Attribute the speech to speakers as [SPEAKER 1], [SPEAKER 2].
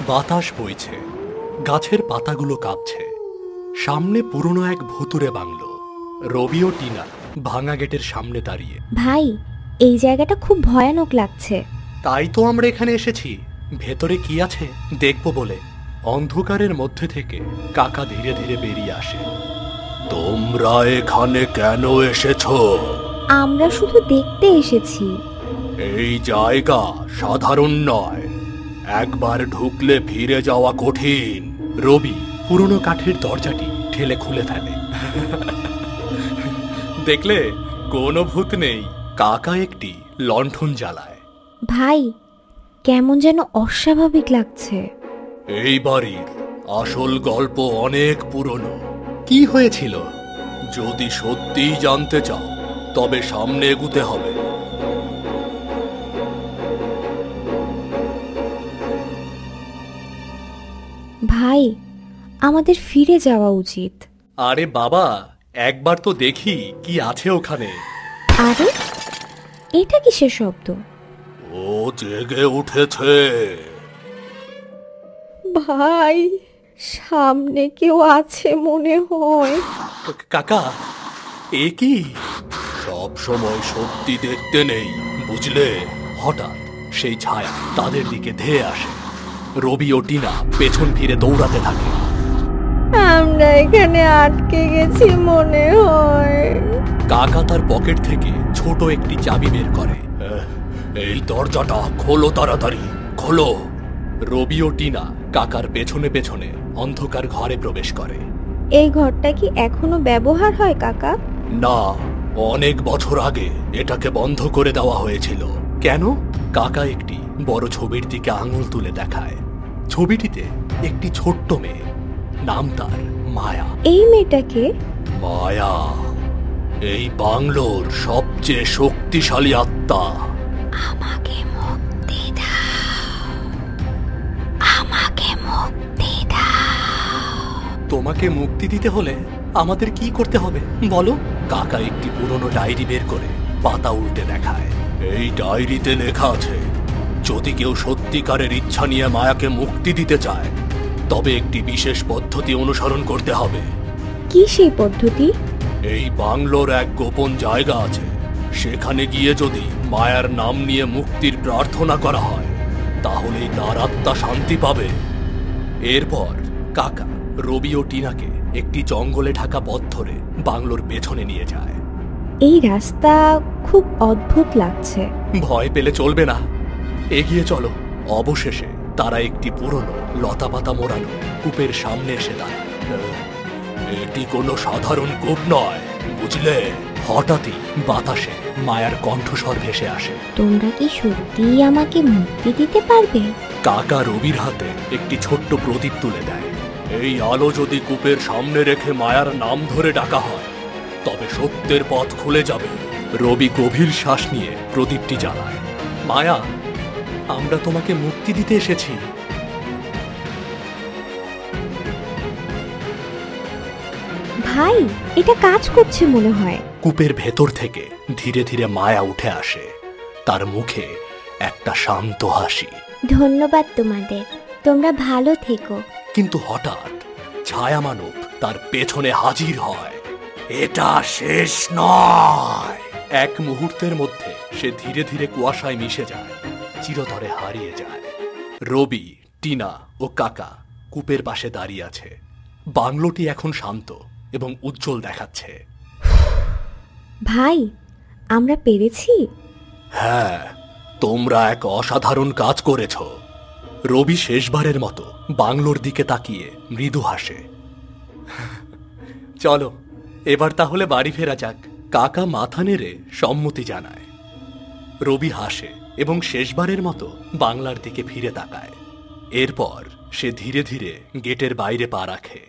[SPEAKER 1] বাতাস বইছে, গাছের পাতাগুলো কাঁপছে। সামনে পুরনো এক ভুতুরে বাংলো। রবি ও টিনা ভাঙা গেটের সামনে দাঁড়িয়ে।
[SPEAKER 2] ভাই, এই জায়গাটা খুব ভয়ানক লাগছে।
[SPEAKER 1] তাই তো আমরা এখানে এসেছি, ভেতরে কি আছে দেখব বলে। অন্ধকারের মধ্যে থেকে কাকা ধীরে ধীরে বেরিয়ে আসে। তোমরা এখানে কেন এসেছো?
[SPEAKER 2] আমরা শুধু দেখতে এসেছি।
[SPEAKER 1] এই জায়গা সাধারণ নয়, একবার ঢুকলে ফিরে যাওয়া কঠিন। রবি পুরনো কাঠের দরজাটি ঠেলে খুলে ফেলে। দেখলে, কোনো ভূত নেই। কাকা একটি লণ্ঠন জ্বালায়।
[SPEAKER 2] ভাই, কেমন যেন অস্বাভাবিক লাগছে।
[SPEAKER 1] এই বাড়ির আসল গল্প অনেক পুরনো। কি হয়েছিল? যদি সত্যিই জানতে চাও তবে সামনে এগুতে হবে।
[SPEAKER 2] ভাই, আমাদের ফিরে যাওয়া উচিত।
[SPEAKER 1] আরে বাবা, একবার তো দেখি কি আছে ওখানে।
[SPEAKER 2] আরে, এটা কিসের শব্দ?
[SPEAKER 1] ও জেগে উঠেছে।
[SPEAKER 2] ভাই, সামনে কেউ আছে মনে হয়।
[SPEAKER 1] কাকা, এ কি? সব সময় সত্যি দেখতে নেই, বুঝলে? হঠাৎ সেই ছায়া তাদের দিকে ধেয়ে আসে। রবি ও টিনা পেছন ফিরে দৌড়াতে থাকে।
[SPEAKER 2] আমরা এখানে আটকে গেছি মনে হয়।
[SPEAKER 1] কাকা তার পকেট থেকে ছোট একটি চাবি বের করে। এই দরজাটা খোলো, তাড়াতাড়ি খোলো। রবি ও টিনা কাকার পেছনে পেছনে অন্ধকার ঘরে প্রবেশ করে।
[SPEAKER 2] এই ঘরটা কি এখনো ব্যবহার হয় কাকা?
[SPEAKER 1] না, অনেক বছর আগে এটাকে বন্ধ করে দেওয়া হয়েছিল। কেন? কাকা একটি বড় ছবির দিকে আঙুল তুলে দেখায়। ছবিটিতে একটি ছোট্ট মেয়ে, নাম তার মায়া।
[SPEAKER 2] এই মেয়েটাকে?
[SPEAKER 1] মায়া এই বাংলোর সবচেয়ে শক্তিশালী আত্মা।
[SPEAKER 2] আমাকে মুক্তি দাও, আমাকে মুক্তি দাও।
[SPEAKER 1] তোমাকে মুক্তি দিতে হলে আমাদের কি করতে হবে বলো? কাকা একটি পুরনো ডায়েরি বের করে পাতা উল্টে দেখায়। এই ডায়েরিতে লেখা আছে, যদি কেউ সত্যিকারের ইচ্ছা নিয়ে মায়াকে মুক্তি দিতে চায় তবে একটি বিশেষ পদ্ধতি অনুসরণ করতে হবে।
[SPEAKER 2] কি সেই পদ্ধতি?
[SPEAKER 1] এই বাংলোর এক গোপন জায়গা আছে, সেখানে গিয়ে যদি মায়ার নাম নিয়ে মুক্তির প্রার্থনা করা হয় তাহলেই তার আত্মা শান্তি পাবে। এরপর কাকা রবি ও টিনাকে একটি জঙ্গলে ঢাকা পথ ধরে বাংলোর পেছনে নিয়ে যায়।
[SPEAKER 2] এই রাস্তা খুব অদ্ভুত লাগছে।
[SPEAKER 1] ভয় পেলে চলবে না, এগিয়ে চলো। অবশেষে তারা একটি পুরনো লতাপাতা মোড়ানো কূপের সামনে এসে দাঁড়ায়। এটি কোনো সাধারণ কূপ নয়, বুঝলে? হঠাৎই বাতাসে মায়ার কণ্ঠস্বর ভেসে আসে।
[SPEAKER 2] তোমরা কি সত্যিই আমাকে মুক্তি দিতে পারবে?
[SPEAKER 1] কাকা রবির হাতে একটি ছোট্ট প্রদীপ তুলে দেয়। এই আলো যদি কূপের সামনে রেখে মায়ার নাম ধরে ডাকা হয় তবে সত্যের পথ খুলে যাবে। রবি গভীর শ্বাস নিয়ে প্রদীপটি জ্বালায়। মায়া, আমরা তোমাকে মুক্তি দিতে এসেছি।
[SPEAKER 2] ভাই, এটা কাজ করছে মনে হয়।
[SPEAKER 1] কূপের ভেতর থেকে ধীরে ধীরে মায়া উঠে আসে, তার মুখে একটা শান্ত হাসি।
[SPEAKER 2] ধন্যবাদ তোমাদের, তোমরা ভালো থেকো।
[SPEAKER 1] কিন্তু হঠাৎ ছায়া মানব তার পেছনে হাজির হয়। এটা শেষ নয়। এক মুহূর্তের মধ্যে সে ধীরে ধীরে কুয়াশায় মিশে যায়, চিরতরে হারিয়ে যায়। রবি, টিনা ও কাকা কূপের পাশে দাঁড়িয়ে আছে। বাংলোটি এখন শান্ত এবং উজ্জ্বল দেখাচ্ছে।
[SPEAKER 2] ভাই, আমরা পেরেছি।
[SPEAKER 1] হ্যাঁ, তোমরা এক অসাধারণ কাজ করেছ। রবি শেষবারের মতো বাংলোর দিকে তাকিয়ে মৃদু হাসে। চলো, এবার তাহলে বাড়ি ফেরা যাক। কাকা মাথা নেড়ে সম্মতি জানায়। রবি হাসে এবং শেষবারের মতো বাংলার দিকে ফিরে তাকায়। এরপর সে ধীরে ধীরে গেটের বাইরে পা রাখে।